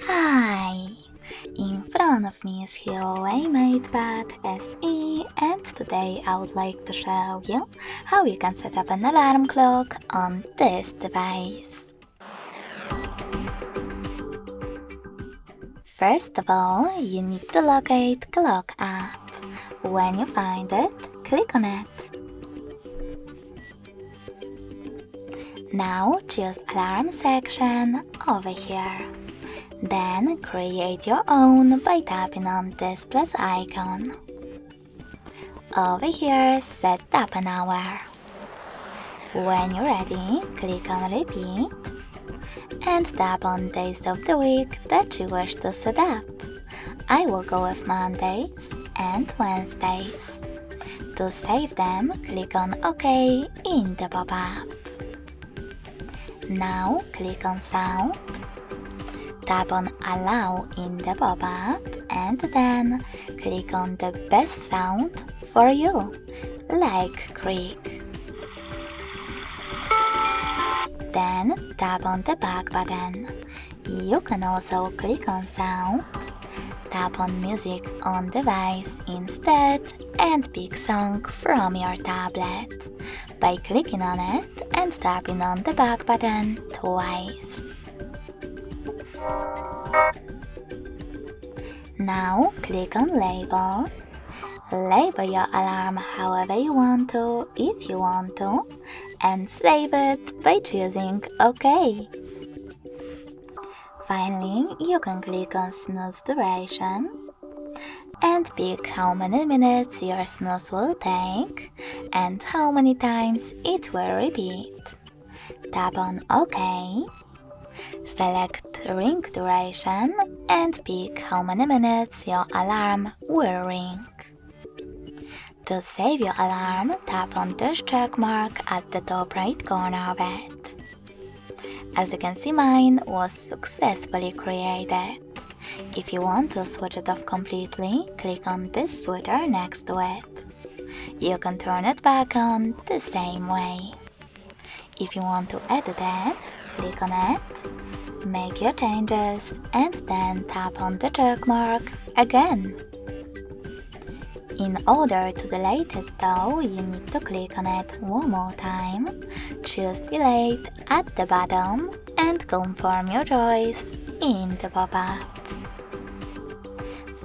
Hi! In front of me is Huawei MatePad SE, and today I would like to show you how you can set up an alarm clock on this device. First of all, you need to locate Clock app. When you find it, click on it. Now choose Alarm section over here. Then create your own by tapping on this plus icon. Over here, set up an hour. When you're ready, click on repeat and tap on days of the week that you wish to set up. I will go with Mondays and Wednesdays. To save them, click on OK in the pop-up. Now click on Sound. Tap on Allow in the pop-up and then click on the best sound for you, like creak. Then tap on the back button. You can also click on Sound, tap on Music on device instead and pick song from your tablet by clicking on it and tapping on the back button twice. Now click on Label. Label your alarm however you want to, if you want to, and save it by choosing OK. Finally, you can click on Snooze duration and pick how many minutes your snooze will take and how many times it will repeat. Tap on OK. Select ring duration and pick how many minutes your alarm will ring. To save your alarm, tap on this check mark at the top right corner of it. As you can see, mine was successfully created. If you want to switch it off completely, click on this switcher next to it. You can turn it back on the same way. If you want to edit it, click on it, make your changes, and then tap on the check mark again. In order to delete it though, you need to click on it one more time, choose delete at the bottom and confirm your choice in the pop-up.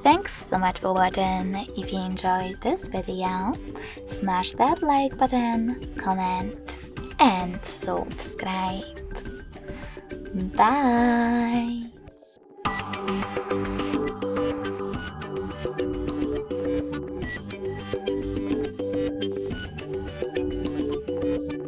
Thanks so much for watching. If you enjoyed this video, smash that like button, comment and subscribe. Bye!